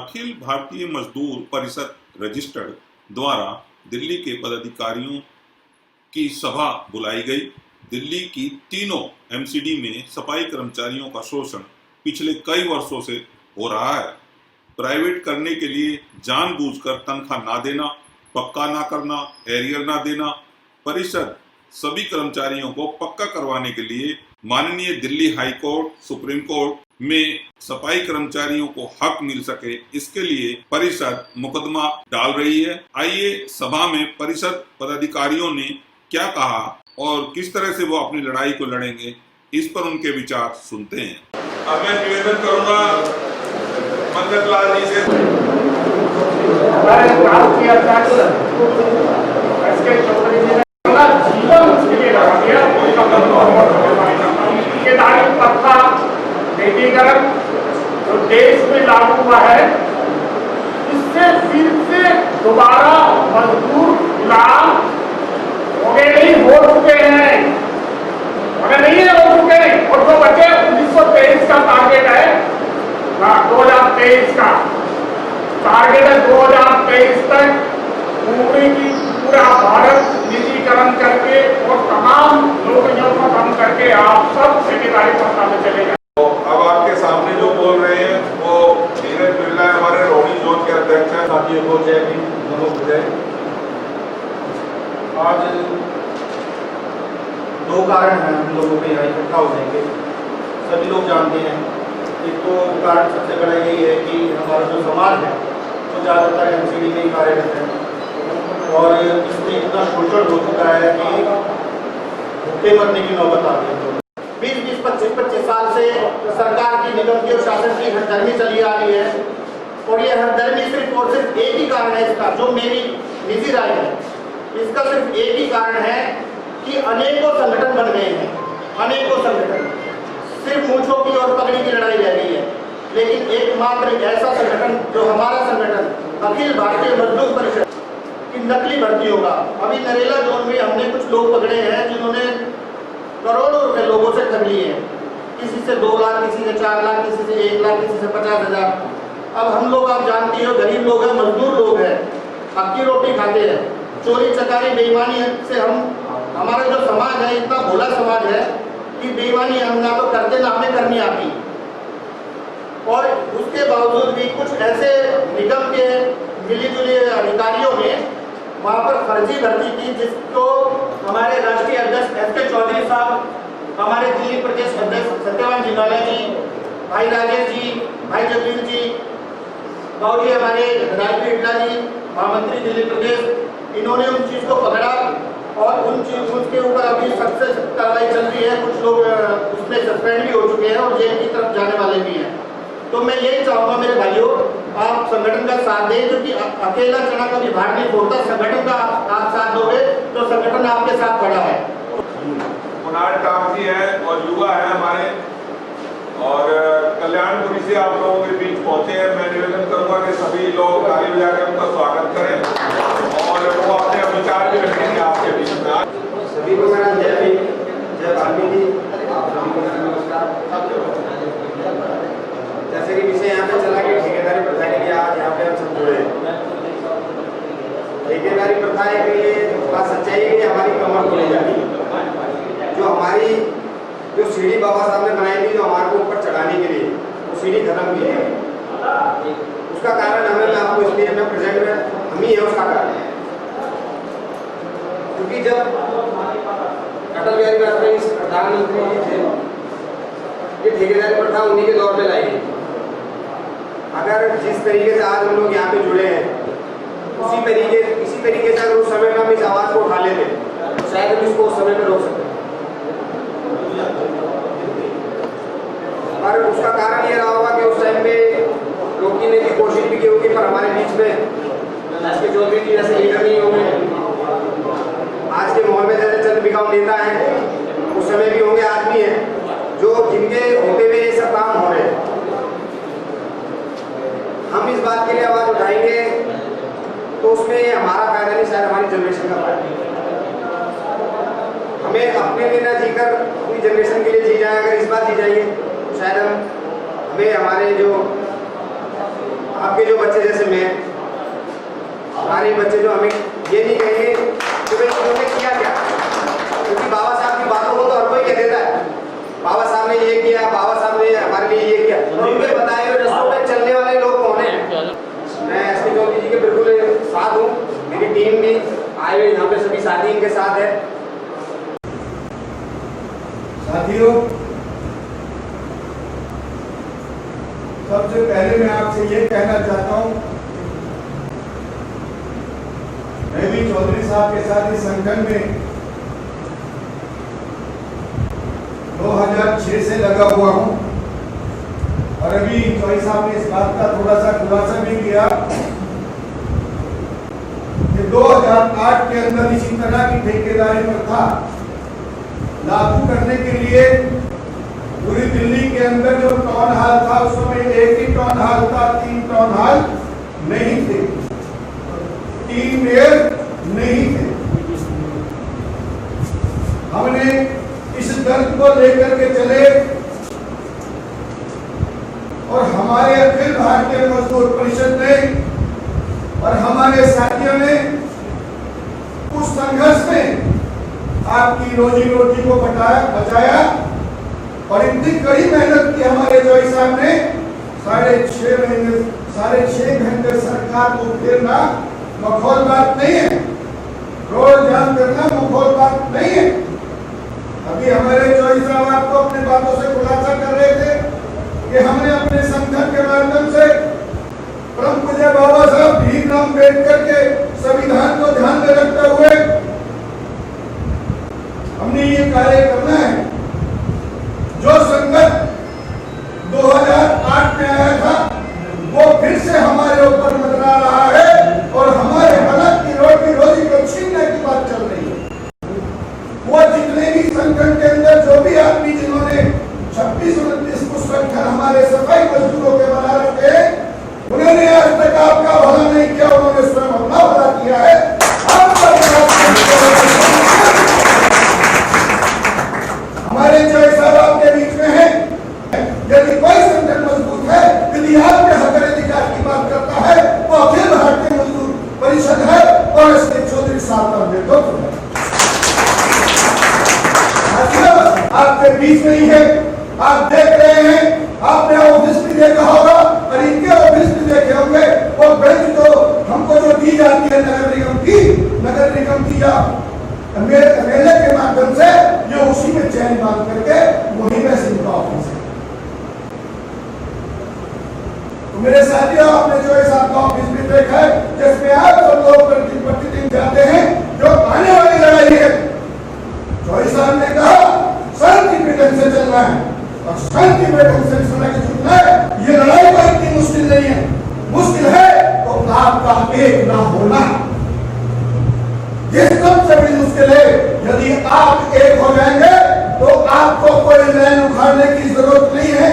अखिल भारतीय मजदूर परिषद रजिस्टर्ड द्वारा दिल्ली के पदाधिकारियों की सभा बुलाई गई। दिल्ली की तीनों एमसीडी में सफाई कर्मचारियों का शोषण पिछले कई वर्षों से हो रहा है। प्राइवेट करने के लिए जानबूझकर तनख्वाह ना देना, पक्का ना करना, एरियर ना देना। परिषद सभी कर्मचारियों को पक्का करवाने के लिए माननीय Delhi high court, supreme court में सफाई कर्मचारियों को हक मिल सके, इसके लिए परिषद मुकदमा डाल रही है। आइए सभा में परिषद पदाधिकारियों ने क्या कहा और किस तरह से वो अपनी लड़ाई को लड़ेंगे, इस पर उनके विचार सुनते हैं। अब मैं निवेदन करूंगा मंगत लाल जी से। जो देश में लागू हुआ है, इससे फिर से दोबारा मजदूर गुलाम हो गए, नहीं हो चुके हैं, नहीं है हो चुके हैं। और जो बचे 1923 का टारगेट है, 2023 का टारगेट है, 2023 तक पूरा भारत निजीकरण करके और तमाम नौकरियों को कम करके आप सब ठेकेदारी प्रथा में चले जाए। तो अब आपके सामने जो बोल रहे हैं वो धीरज बिरला हमारे रोहिणी जोन के अध्यक्ष हैं। साथियों को जय भीम, नमो बुद्धाय। आज दो कारण हैं हम लोगों के यहाँ इकट्ठा होने के। सभी लोग जानते हैं, एक तो कारण सबसे बड़ा यही है कि हमारा जो समाज है वो ज़्यादातर एमसीडी में ही कार्यरत है और इसमें इतना शोषण हो चुका है कि भूखे मरने की नौबत आ गई है। 20-20, 25-25 साल से सरकार की, निगम की और शासन की हरदर्मी चली आ रही है और ये हरदर्मी सिर्फ और सिर्फ एक ही कारण है इसका, जो मेरी निजी राय है, इसका सिर्फ एक ही कारण है कि अनेकों संगठन बन गए हैं, अनेकों संगठन। सिर्फ मूंछों की और पगड़ी की लड़ाई रह गई है, लेकिन एकमात्र ऐसा संगठन जो हमारा संगठन अखिल भारतीय मजदूर परिषद की नकली भर्तियों का, अभी नरेला जोन में हमने कुछ लोग पकड़े हैं जिन्होंने करोड़ों रुपए लोगों से ठग लिए हैं। किसी से 2 लाख, किसी से 4 लाख, किसी से 1 लाख, किसी से 50,000। अब हम लोग, आप जानती हो, गरीब लोग हैं, मजदूर लोग हैं, अक्की रोटी खाते हैं। चोरी चकारी बेईमानी से हमारा जो समाज है इतना भोला समाज है कि बेईमानी हम ना तो करते ना हमें करनी आती। और उसके बावजूद भी कुछ ऐसे निगम के मिली जुली अधिकारियों ने वहाँ पर फर्जी भर्ती की, जिसको हमारे राष्ट्रीय अध्यक्ष एस.के. चौधरी साहब, हमारे दिल्ली प्रदेश अध्यक्ष सत्यवान जिंदाला जी, भाई राजेश जी, भाई जगदीश जी, गौरी हमारे राजवीर इटला जी, महामंत्री दिल्ली प्रदेश, इन्होंने उन चीज़ को पकड़ा और उसके ऊपर अभी सख्त कार्रवाई चल रही है। कुछ लोग उसमें सस्पेंड भी हो चुके हैं और जेल की तरफ जाने वाले भी हैं। तो मैं यही चाहूँगा मेरे भाइयों, आप संगठन का साथ दें, क्योंकि अकेला चना कभी भार नहीं फोड़ता। संगठन का आप साथ दोगे तो संगठन आपके साथ खड़ा है। कुणाल टाप जी हैं और युवा है हमारे, और कल्याणपुरी से आप लोगों के बीच पहुंचे हैं। मैं निवेदन करूंगा कि सभी लोग ताली बजाकर उनका स्वागत करें और वो अपने विचार भी रखेंगे आपके बीच में। सभी को मेरा जय भीम, जय वाल्मीकि, आप सभी को मेरा नमस्कार। जैसे कि विषय यहाँ पे चला कि ठेकेदारी प्रथा के लिए आज यहाँ पे हम सब जुड़े हैं। ठेकेदारी प्रथा के लिए बात सच्चाई है कि हमारी कमर खोली जाती है। जो हमारी जो सीढ़ी बाबा साहब ने बनाई थी, जो हमारे को ऊपर चढ़ाने के लिए, वो सीढ़ी खत्म की है। उसका कारण हमें, मैं आपको इसलिए मैं प्रेजेंट में हम ही है उसका कारण। क्योंकि जब अटल बिहारी वाजपेयी प्रधानमंत्री जी थे, ये ठेकेदारी प्रथा उन्हीं के दौर में लाई गई। अगर जिस तरीके से आज हम लोग यहाँ पे जुड़े हैं, इसी तरीके से अगर उस समय में हम इस आवाज़ को उठा लेते तो शायद हम इसको उस समय में रोक सकते। और उसका कारण ये रहा होगा कि उस टाइम पे रोकने की कोशिश भी की होगी, पर हमारे बीच में एस.के. चौधरी जी जैसे लीडर नहीं होंगे। आज के माहौल में जैसे चंद बिकाऊ नेता हैं, उस समय भी होंगे, आज भी हैं, जो जिनके होते हुए ये सब काम हो रहे हैं। हम इस बात के लिए आवाज़ उठाएंगे तो उसमें हमारा फायदा नहीं, शायद हमारी जनरेशन का फायदा। हमें अपने लिए ना जीकर अपनी जनरेशन के लिए जी जाए। अगर इस बार जी जाएंगे तो शायद हमें हमारे जो आपके जो बच्चे जैसे मैं, हमारे बच्चे जो हमें ये नहीं कहेंगे कि भाई उन्होंने किया क्या, क्योंकि बाबा साहब की बातों को तो हर कोई कह देता है, बाबा साहब ने ये किया, बाबा साहब ने हमारे लिए ये किया, तो उनके बताए हुए रस्तों पे चलने वाले लोग कौन हैं? मैं एसपी चौधरी जी के बिल्कुल साथ हूँ, मेरी टीम भी आए हुए यहाँ पे सभी साथी इनके साथ है। साथियों, सबसे पहले मैं आपसे ये कहना चाहता हूँ, मैं भी चौधरी साहब के साथ इस संगठन में 2006 से लगा हुआ हूँ और अभी चौधरी साहब ने इस बात का थोड़ा सा खुलासा भी किया कि 2008 के अंदर इसी तरह की ठेकेदारी प्रथा लागू करने के लिए पूरी दिल्ली के अंदर जो टाउन हॉल था उस समय एक ही टाउन हॉल था, 3 टाउन हॉल नहीं थे, 3 मेयर नहीं थे। हमने इस दर्द को लेकर के चले और हमारे अखिल भारतीय मजदूर परिषद ने और हमारे साथियों ने उस संघर्ष में आपकी रोजी रोटी को बचाया और इतनी कड़ी मेहनत की हमारे जोई साहब ने 6.5 घंटे सरकार को घेरना मखौल बात नहीं है, रोड जाम करना मखौल बात नहीं है। अभी हमारे जोई साहब आपको अपनी बातों से खुलासा कर रहे थे कि हमने अपने संगठन के माध्यम से परम पूज्य बाबा साहब भीमराव अम्बेडकर के संविधान को ध्यान में रखते हुए हमने ये कार्य करना है। जो संकट 2008 में आया था वो फिर से हमारे ऊपर मंडरा रहा है और हमारे हालत की रोजी को छीनने की बात चल रही है। वो जितने भी संगठन के अंदर जो भी आदमी जिन्होंने 26-29 को संगठन हमारे सफाई मजदूरों के बना रखे हैं, उन्होंने आज तक आपका भला नहीं किया, उन्होंने स्वयं अपना भला किया है। हमारे जोई साहब आपके बीच में है, यदि कोई संगठन मजबूत है, यदि आपके हक अधिकार की बात करता है वो अखिल भारतीय मजदूर परिषद है और इसके चौधरी साहब का नेतृत्व है। आपके बीच में ही है, आप देख रहे हैं, आपने ऑफिस भी देखा होगा और इनके ऑफिस भी देखे होंगे। वो बेंच तो हमको जो दी जाती है नगर निगम की या मेले के माध्यम से, ये उसी में चैन बांध करके वही में इनका ऑफिस है। तो मेरे साथियों, आपने जो इस आपका ऑफिस भी देखा है जिसमें आप सब लोग प्रतिदिन जाते हैं, जो आने वाली लड़ाई है चौधरी साहब ने कहा शांति ढंग से चलना है और शांति ढंग से चलना है। ये लड़ाई कोई इतनी मुश्किल नहीं है, मुश्किल है तो आपका एक ना होना, ये सबसे बड़ी मुश्किल है। यदि आप एक हो जाएंगे तो आपको कोई लाइन उखाड़ने की जरूरत नहीं है,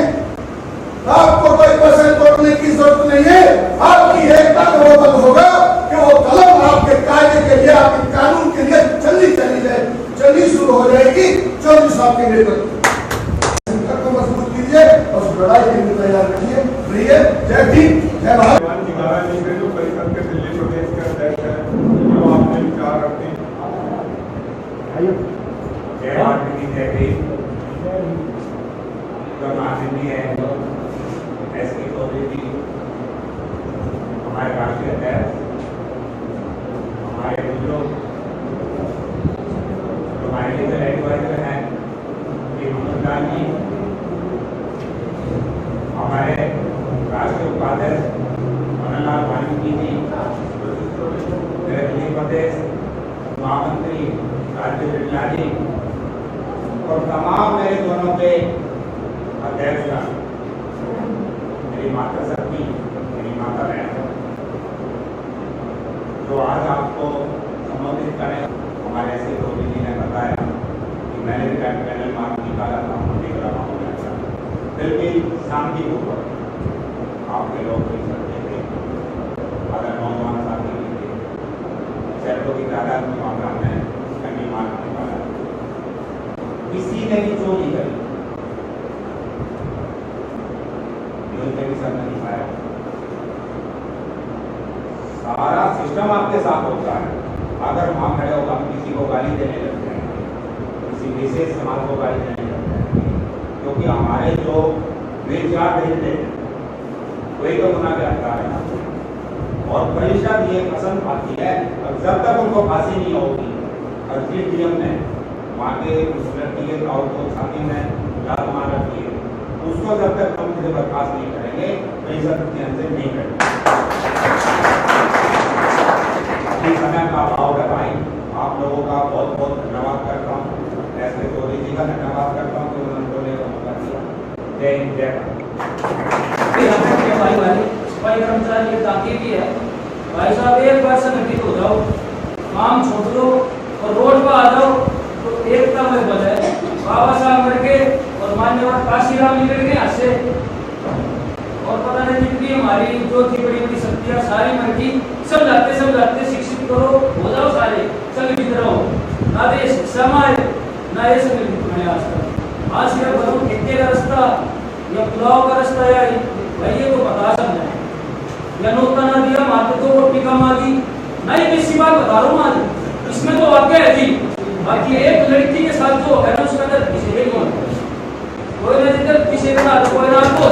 आपको कोई फसल तोड़ने की जरूरत नहीं है। आपकी एकता का वो बल होगा कि वो कलम आपके कायदे के लिए, आपके कानून के लिए चलनी शुरू हो जाएगी। चौधरी साहब के नेतृत्व संकट को मजबूत कीजिए और लड़ाई के लिए तैयार रखिए। प्रिय जय भीम, जय भारत। जो परिषद के दिल्ली प्रदेश के अध्यक्ष हैं, जो आपने विचार रखते हैं। जय भारत की जय भीम। जो माननीय है एसपी चौधरी जी, हमारे राष्ट्रीय अध्यक्ष, हमारे बुजुर्ग जो हमारे लीगल एडवाइजर हैं हेमंत जी, हमारे राष्ट्रीय उपाध्यक्ष मननलाल वाल्मीकि जी, मेरे दिल्ली प्रदेश महामंत्री राजीव बिरला जी और तमाम मेरे दोनों के अध्यक्ष, मेरी माता शक्ति, मेरी माता बहन, जो आज आपको संबोधित करें। हमारे एसपी चौधरी जी ने बताया कि मैंने भी पैनल मार्ग निकाला था, बिल्कुल शांतिपूर्वक आपके लोग भी सकते थे, अगर नौजवान साथी भी थे, सैकड़ों की तादाद में वहाँ हमने कैंडी मार्ग निकाला, किसी ने भी चोरी करी, न्यूज में भी सब नहीं पाया। के साथ होता है। अगर वहाँ खड़े होकर हम किसी को गाली देने लगते हैं, किसी विशेष समाज को गाली देने लगते हैं, क्योंकि हमारे जो विचार देते हैं वही तो गुनाह का अधिकार है ना। और परिषद ये पसंद आती है, और जब तक उनको फांसी नहीं होगी, और फिर डीएम ने वहाँ के उस लड़की के ताऊ को छाती में लात मार रखी है, उसको जब तक हम मुझे बर्खास्त नहीं करेंगे, परिषद से नहीं करेंगे। समय का भाव लगाई, आप लोगों का बहुत बहुत धन्यवाद करता हूँ। ऐसे चौधरी जी का धन्यवाद करता हूँ कि उन्होंने बोलने का मौका दिया। जय हिंद, जय भारत। सफाई कर्मचारी एक ताकि भी है, भाई साहब एक बार संगठित हो जाओ, काम छोड़ दो और रोड पर आ जाओ, तो एकता में बजाय बाबा साहब अम्बेडकर और मान्यवर काशीराम जी के यहाँ से और पता नहीं जितनी हमारी जो थी बड़ी बड़ी शक्तियाँ सारी मर गई। समझाते शिक्षित करो, हो जाओ सारे, संगठित रहो। ना तो ये शिक्षा में ना ये संगठित बने आज सिर्फ बनो ठेके का रास्ता या पुलाव का रास्ता या भाई ये तो बता समझाए या नौता ना दिया मात्र तो वो टीका मांगी नहीं, किसी बात बता रहा हूँ आज इसमें तो वाक्य है जी। बाकी एक लड़की के साथ जो है ना उसका दर्द किसी नहीं होता, कोई ना जिधर किसी का कोई ना को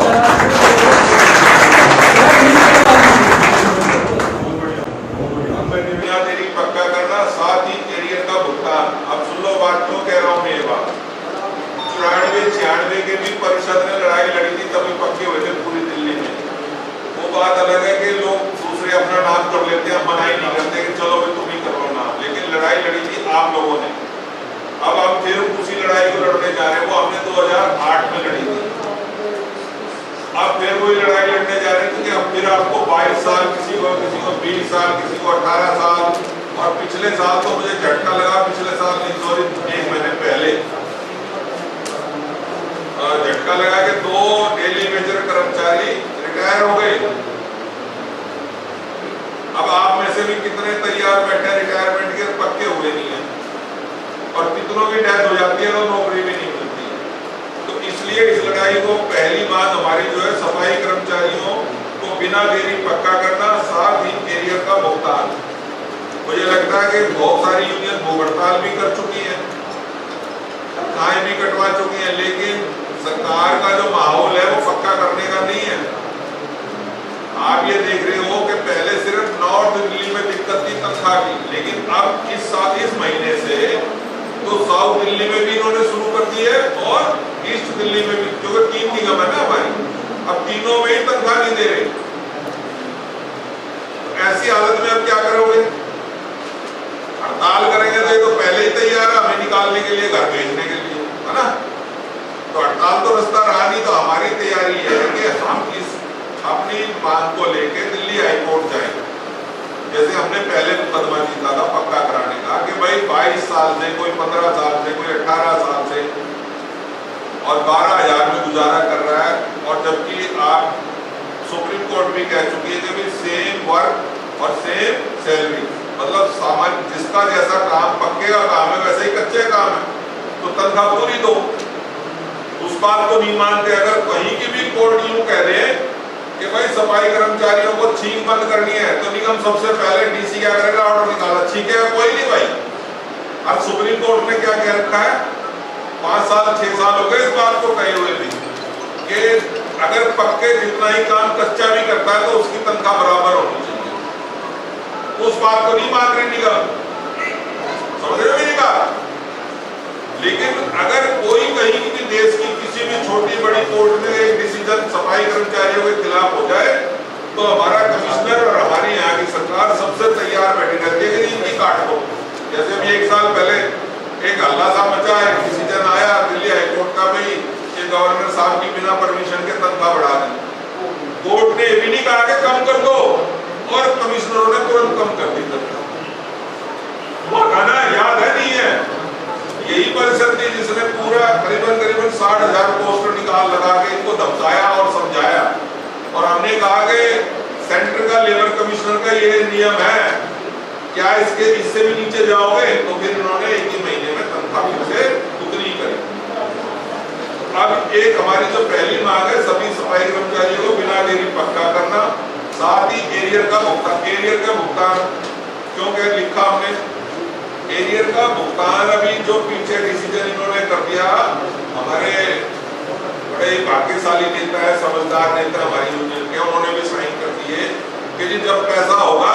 देरी पक्का करना, साथ ही कैरियर का भुगतान। अब सुन लो बात, क्यों कह रहा हूँ मैं ये बात। 94-96 के भी परिषद ने लड़ाई लड़ी थी, तभी पक्के हुए थे पूरी दिल्ली में। वो बात अलग है कि लोग दूसरे अपना नाम कर लेते हैं, मनाही नहीं करते कि चलो भाई तुम ही करो नाम, लेकिन लड़ाई लड़ी थी आप लोगों ने। अब हम फिर उसी लड़ाई को लड़ने जा रहे हैं, वो हमने 2008 में लड़ी थी, अब फिर वही लड़ाई लड़ने जा रहे थे कि अब फिर आपको 22 साल, किसी को 20 साल, किसी को 18 साल, और पिछले साल तो मुझे झटका लगा, पिछले साल नहीं सॉरी 1 महीने पहले झटका लगा कि 2 डेली वेजर कर्मचारी रिटायर हो गए। अब आप में से भी कितने तैयार बैठे रिटायरमेंट के, पक्के हुए नहीं है, और कितनों की डेथ हो जाती है तो नौकरी भी नहीं मिलती है। तो इसलिए इस लड़ाई को पहली बात हमारी जो है सफाई कर्मचारियों को बिना देरी पक्का करना, साथ ही कैरियर का भुगतान। मुझे लगता है कि बहुत सारी यूनियन भूख हड़ताल भी कर चुकी है, तनख्वाहें भी कटवा चुकी है, लेकिन सरकार का जो माहौल है वो पक्का करने का नहीं है। आप ये देख रहे हो कि पहले सिर्फ नॉर्थ दिल्ली में दिक्कत थी तनख्वाह की, लेकिन अब इस महीने से तो साउथ दिल्ली में भी इन्होंने शुरू कर दी है और ईस्ट दिल्ली में भी, क्योंकि 3 निगम है ना हमारी, अब तीनों में ही तनख्वाह नहीं दे रहे। तो ऐसी हालत में अब क्या करोगे? हड़ताल करेंगे तो ये तो पहले ही तैयार है हमें निकालने के लिए, घर भेजने के लिए, है ना। तो हड़ताल तो रास्ता रहा नहीं, तो हमारी तैयारी है कि हम इस अपनी मांग को लेके दिल्ली हाईकोर्ट जाएंगे। जैसे हमने पहले मुकदमा जीता था पक्का कराने का कि भाई 22 साल से, कोई 15 साल से, कोई 18 साल से और 12,000 में गुजारा कर रहा है, और जबकि आप सुप्रीम कोर्ट भी कह चुकी है कि भाई सेम वर्क और सेम सैलरी, मतलब सामान्य जिसका जैसा काम, पक्के का काम है वैसे ही कच्चे काम है, तो तनख्वाह पूरी दो। उस बात को नहीं मानते। अगर कहीं की भी कोर्ट यूं कह दे कि भाई सफाई कर्मचारियों को छींक बंद करनी है, तो निगम सबसे पहले डीसी क्या करेगा? ऑर्डर निकाला, छींकेगा कोई नहीं भाई। अब सुप्रीम कोर्ट ने क्या कह रखा है, 5 साल 6 साल हो गए इस बात को कहे हुए भी कि अगर पक्के जितना ही काम कच्चा भी करता है तो उसकी तनख्वाह बराबर होनी चाहिए। उस बात को नहीं मान रही निगम, समझ रहे हो मेरी बात। लेकिन अगर कोई कहीं भी देश की किसी भी छोटी बड़ी कोर्ट में एक डिसीजन सफाई कर्मचारियों के खिलाफ हो जाए, तो हमारा कमिश्नर और हमारी यहाँ की सरकार सबसे तैयार बैठी रहती है कि इनकी काट दो। जैसे अभी 1 साल पहले एक हल्ला सा मचा, एक डिसीजन आया दिल्ली हाईकोर्ट का, भाई कि गवर्नर साहब की बिना परमिशन के तनख्वाह बढ़ा दी। कोर्ट ने ये भी नहीं कहा कि कम कर दो, और कमिश्नरों ने तुरंत कम कर दी तनख्वाह। वो गाना याद है नहीं है? यही परिषद थी जिसने पूरा करीबन 60,000 पोस्टर निकाल लगा के इनको धमकाया और समझाया, और हमने कहा कि सेंटर का लेबर कमिश्नर का ये नियम है, क्या इससे भी नीचे जाओगे? तो फिर इन्होंने 1 ही महीने में तनख्वाह फिर से उतनी करी। अब एक हमारी जो पहली मांग है, सभी सफाई कर्मचारियों को बिना देरी पक्का करना, साथ ही कैरियर का भुगतान। कैरियर का भुगतान क्योंकि लिखा हमने एरियर का भुगतान अभी जो पीछे डिसीजन इन्होंने कर दिया, हमारे बड़े भाग्यशाली नेता है, समझदार नेता हमारी यूनियन के, उन्होंने भी साइन कर दिए कि जी जब पैसा होगा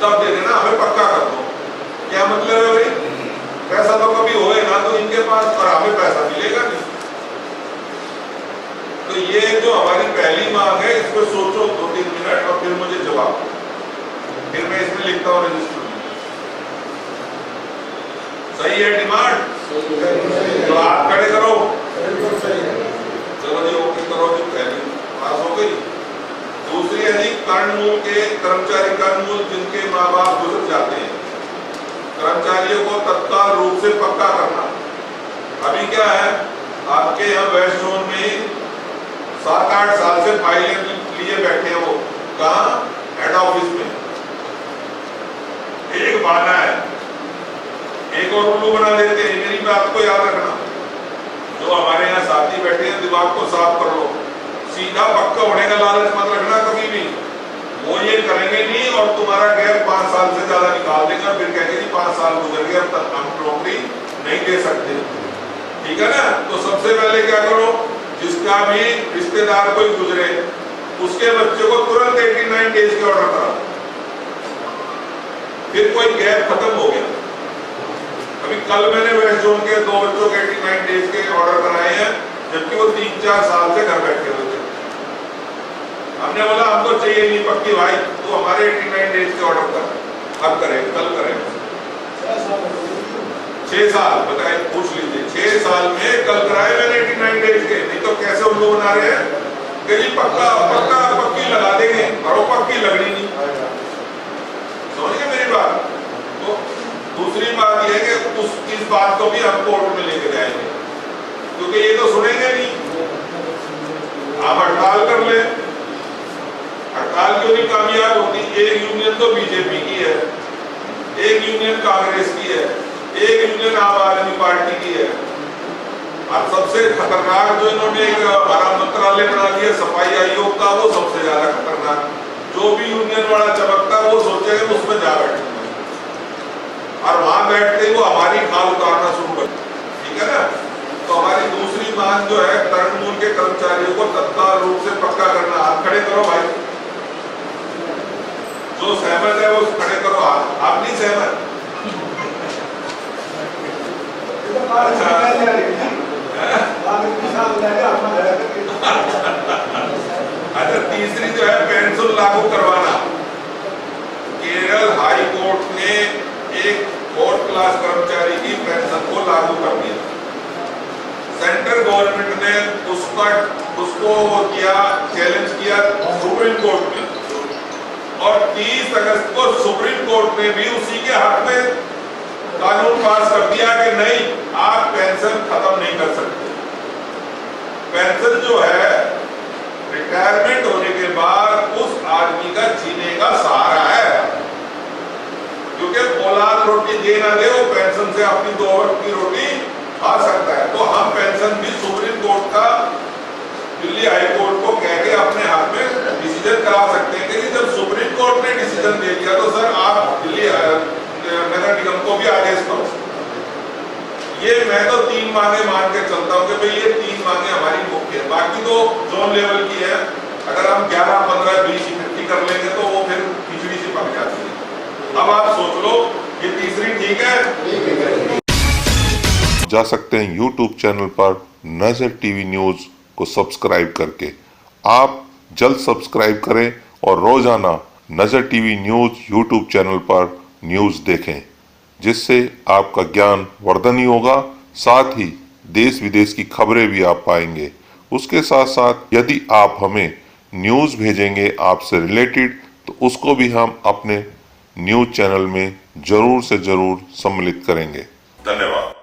तब दे देना, हमें पक्का कर दो। क्या मतलब है भाई, पैसा तो कभी होएगा तो इनके पास और हमें पैसा मिलेगा नहीं। तो ये जो हमारी पहली मांग है, इस पर सोचो 2-3 मिनट और फिर मुझे जवाब, फिर मैं इसमें लिखता हूँ रजिस्टर में। सही है डिमांड? तो हाथ खड़े करो। चलो जी ओके करो जी, पहली पास हो गई। दूसरी है जी कर्णमूल के कर्मचारी, कर्णमूल जिनके माँ बाप गुजर जाते हैं, कर्मचारियों को तत्काल रूप से पक्का करना। अभी क्या है, आपके यहाँ वेस्ट जोन में 7-8 साल से फाइलें लिए बैठे हैं, वो कहाँ, हेड ऑफिस में। एक बहाना है, एक और उल्लू बना देते हैं। मेरी बात को याद रखना, जो हमारे यहाँ साथी बैठे हैं, दिमाग को साफ कर लो। सीधा पक्का होने का लालच मत रखना कभी भी, वो ये करेंगे नहीं और तुम्हारा गैप 5 साल से ज्यादा निकाल देगा, फिर कहेंगे जी 5 साल गुजर गए, अब तक हम नौकरी नहीं दे सकते। ठीक है ना? तो सबसे पहले क्या करो, जिसका भी रिश्तेदार कोई गुजरे, उसके बच्चे को तुरंत 89 डेज के ऑर्डर करा, फिर कोई गैप खत्म हो गया। अभी कल मैंने वेस्ट जोन के 2 बच्चों के 89 डेज के ऑर्डर कराए हैं, जबकि वो 3-4 साल से घर बैठे हुए थे। हमने बोला हमको चाहिए नहीं पक्की भाई, तो हमारे 89 डेज के ऑर्डर कर, अब करें, कल करें। 6 साल बताए, पूछ लीजिए, 6 साल में कल कराए मैंने 89 डेज के, नहीं तो कैसे उल्लू बना रहे हैं कि जी पक्का पक्का पक्की लगा देंगे, और वो पक्की लगनी नहीं। समझिए मेरी बात? तो दूसरी बात यह है कि इस बात को भी हम कोर्ट में लेके जाएंगे, क्योंकि ये तो सुनेंगे नहीं। आप हड़ताल कर ले, हड़ताल क्यों नहीं कामयाब होती? एक यूनियन तो बीजेपी की है, एक यूनियन कांग्रेस की है, एक यूनियन आम आदमी पार्टी की है, और सबसे खतरनाक जो इन्होंने हमारा मंत्रालय बना दिया सफाई आयोग का, वो सबसे ज्यादा खतरनाक। जो भी यूनियन वाला चमकता वो सोचेगा उसमें जा बैठे, और वहां बैठते ही वो हमारी खाल उतारना शुरू कर। ठीक है ना? तो हमारी दूसरी मांग जो है, तृणमूल के कर्मचारियों को तत्काल रूप से पक्का करना। हाथ खड़े करो भाई, जो सहमत है वो खड़े करो हाथ। आप नहीं सहमत? अच्छा, तीसरी जो है पेंशन लागू करवाना। केरल हाई कोर्ट ने एक 4th क्लास कर्मचारी की पेंशन को लागू कर दिया। सेंट्रल गवर्नमेंट ने उसको किया, चैलेंज किया सुप्रीम कोर्ट में, और 30 अगस्त को सुप्रीम कोर्ट ने भी उसी के हक में कानून पास कर दिया कि नहीं, आप पेंशन खत्म नहीं कर सकते। पेंशन जो है रिटायरमेंट होने के बाद उस आदमी का जीने का सहारा है, क्योंकि औलाद रोटी दे ना दे, वो पेंशन से अपनी 2 वक्त की रोटी खा सकता है। तो हम पेंशन भी सुप्रीम कोर्ट का, दिल्ली हाई कोर्ट को कह के अपने हाथ में डिसीजन करा सकते हैं कि जब सुप्रीम कोर्ट ने डिसीजन दे दिया तो सर आप दिल्ली नगर निगम को भी आदेश करो। ये मैं तो 3 मांगे मान के चलता हूँ कि भाई ये 3 मांगे हमारी मुख्य है, बाकी तो जोन लेवल की है। अगर हम 11, 15, 20 इकट्ठी कर लेंगे तो वो फिर खिचड़ी सी पक जाती है। अब आप सोच लो, ये तीसरी ठीक है? जा सकते हैं YouTube चैनल पर नजर टीवी न्यूज को सब्सक्राइब करके। आप जल्द सब्सक्राइब करें और रोजाना नजर टीवी न्यूज YouTube चैनल पर न्यूज देखें, जिससे आपका ज्ञान वर्धन ही होगा, साथ ही देश विदेश की खबरें भी आप पाएंगे। उसके साथ साथ यदि आप हमें न्यूज भेजेंगे आपसे रिलेटेड, तो उसको भी हम अपने न्यूज चैनल में जरूर से जरूर सम्मिलित करेंगे। धन्यवाद।